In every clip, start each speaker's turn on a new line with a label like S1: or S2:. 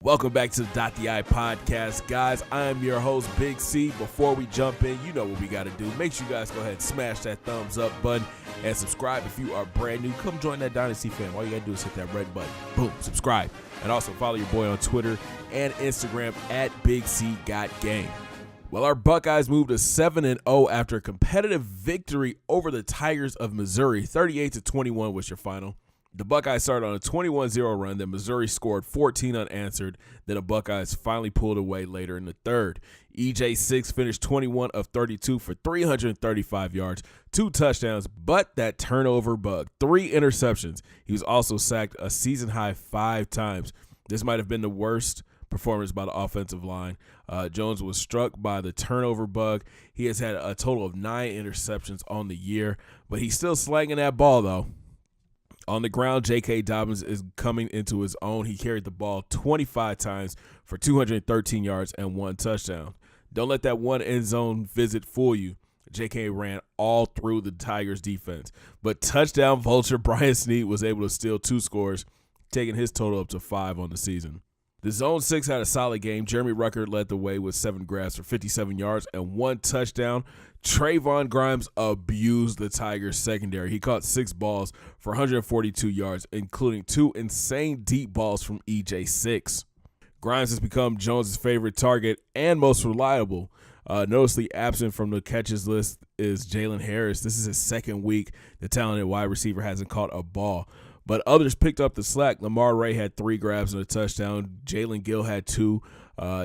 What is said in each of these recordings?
S1: Welcome back to the .the Eye podcast, guys. I am your host, Big C. Before we jump in, you know what we got to do. Make sure you guys go ahead and smash that thumbs up button and subscribe if you are brand new. Come join that Dynasty fam. All you got to do is hit that red button. Boom, subscribe. And also follow your boy on Twitter and Instagram at Big C Got Game. Well, our Buckeyes moved to 7-0 after a competitive victory over the Tigers of Missouri. 38-21 was your final. The Buckeyes started on a 21-0 run, then Missouri scored 14 unanswered, then the Buckeyes finally pulled away later in the third. EJ6 finished 21 of 32 for 335 yards, 2 touchdowns, but that turnover bug, 3 interceptions. He was also sacked a season-high 5 times. This might have been the worst performance by the offensive line. Jones was struck by the turnover bug. He has had a total of 9 interceptions on the year, but he's still slanging that ball, though. On the ground, J.K. Dobbins is coming into his own. He carried the ball 25 times for 213 yards and 1 touchdown. Don't let that one end zone visit fool you. J.K. ran all through the Tigers' defense. But touchdown vulture Brian Snead was able to steal 2 scores, taking his total up to 5 on the season. The Zone 6 had a solid game. Jeremy Ruckert led the way with 7 grabs for 57 yards and 1 touchdown. Trayvon Grimes abused the Tigers secondary. He caught 6 balls for 142 yards, including 2 insane deep balls from EJ6. Grimes has become Jones' favorite target and most reliable. Noticeably absent from the catches list is Jalen Harris. This is his second week. The talented wide receiver hasn't caught a ball. But others picked up the slack. Lamar Ray had 3 grabs and a touchdown. Jalen Gill had 2.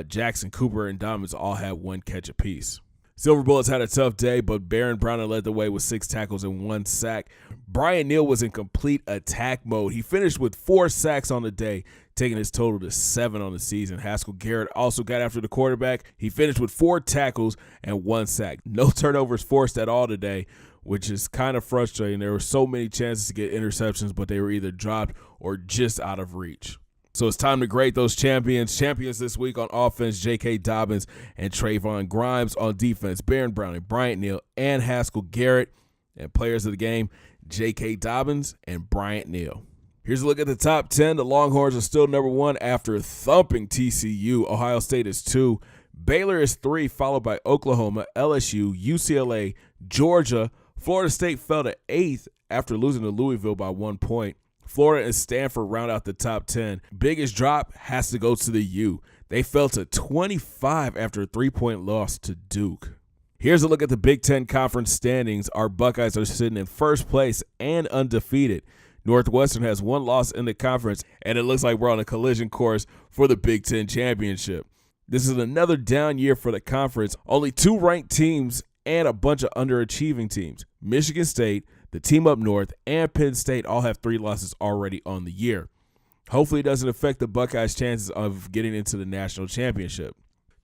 S1: Jackson Cooper and Dobbins all had 1 catch apiece. Silver Bullets had a tough day, but Baron Browner led the way with 6 tackles and 1 sack. Brian Neal was in complete attack mode. He finished with 4 sacks on the day, taking his total to 7 on the season. Haskell Garrett also got after the quarterback. He finished with 4 tackles and 1 sack. No turnovers forced at all today, which is kind of frustrating. There were so many chances to get interceptions, but they were either dropped or just out of reach. So it's time to grade those champions. Champions this week on offense, J.K. Dobbins and Trayvon Grimes. On defense, Baron Browning, Bryant Neal, and Haskell Garrett. And players of the game, J.K. Dobbins and Bryant Neal. Here's a look at the top 10. The Longhorns are still number 1 after thumping TCU. Ohio State is 2. Baylor is 3, followed by Oklahoma, LSU, UCLA, Georgia. Florida State fell to 8th after losing to Louisville by 1 point. Florida and Stanford round out the top 10. Biggest drop has to go to the U. They fell to 25 after a 3-point loss to Duke. Here's a look at the Big Ten Conference standings. Our Buckeyes are sitting in first place and undefeated. Northwestern has 1 loss in the conference, and it looks like we're on a collision course for the Big Ten Championship. This is another down year for the conference. Only 2 ranked teams and a bunch of underachieving teams. Michigan State, the team up north, and Penn State all have 3 losses already on the year. Hopefully it doesn't affect the Buckeyes' chances of getting into the national championship.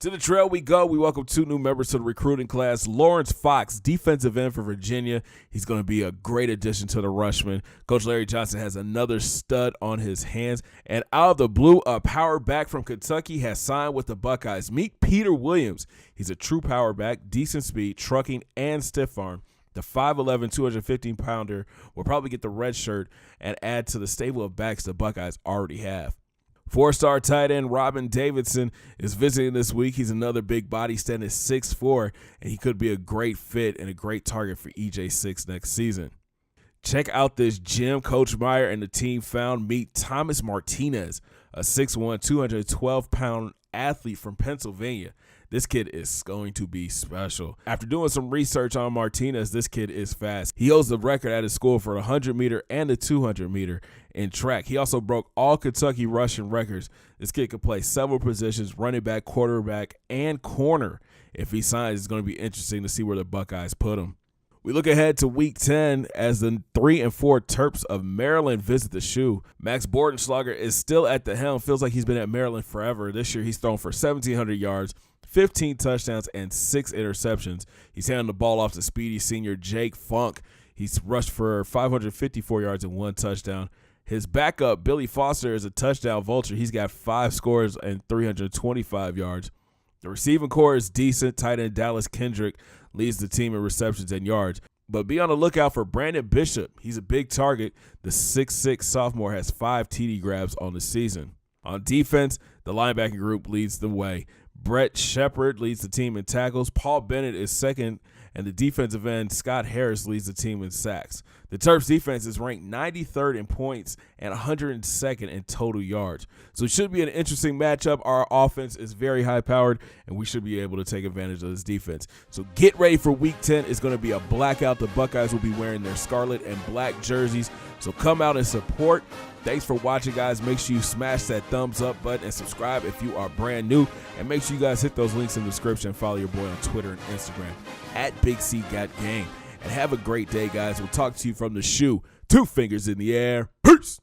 S1: To the trail we go. We welcome 2 new members to the recruiting class. Lawrence Fox, defensive end for Virginia. He's going to be a great addition to the Rushmen. Coach Larry Johnson has another stud on his hands. And out of the blue, a power back from Kentucky has signed with the Buckeyes. Meet Peter Williams. He's a true power back, decent speed, trucking, and stiff arm. The 5'11", 215-pounder will probably get the red shirt and add to the stable of backs the Buckeyes already have. 4-star tight end Robin Davidson is visiting this week. He's another big body, standing 6'4", and he could be a great fit and a great target for EJ6 next season. Check out this gem Coach Meyer and the team found. Meet Thomas Martinez, a 6'1", 212-pound athlete from Pennsylvania. This kid is going to be special. After doing some research on Martinez, this kid is fast. He holds the record at his school for the 100-meter and the 200-meter in track. He also broke all Kentucky rushing records. This kid can play several positions, running back, quarterback, and corner. If he signs, it's going to be interesting to see where the Buckeyes put him. We look ahead to Week 10 as the 3 and 4 Terps of Maryland visit the Shoe. Max Bordenschlager is still at the helm. Feels like he's been at Maryland forever. This year he's thrown for 1,700 yards, 15 touchdowns, and 6 interceptions. He's handing the ball off to speedy senior Jake Funk. He's rushed for 554 yards and 1 touchdown. His backup, Billy Foster, is a touchdown vulture. He's got 5 scores and 325 yards. The receiving core is decent. Tight end Dallas Kendrick leads the team in receptions and yards. But be on the lookout for Brandon Bishop. He's a big target. The 6'6" sophomore has 5 TD grabs on the season. On defense, the linebacking group leads the way. Brett Shepard leads the team in tackles. Paul Bennett is second, and the defensive end, Scott Harris, leads the team in sacks. The Terps defense is ranked 93rd in points and 102nd in total yards. So it should be an interesting matchup. Our offense is very high-powered, and we should be able to take advantage of this defense. So get ready for Week 10. It's going to be a blackout. The Buckeyes will be wearing their scarlet and black jerseys. So come out and support. Thanks for watching, guys. Make sure you smash that thumbs up button and subscribe if you are brand new. And make sure you guys hit those links in the description and follow your boy on Twitter and Instagram at Big C Got Game. And have a great day, guys. We'll talk to you from the shoe. 2 fingers in the air. Peace.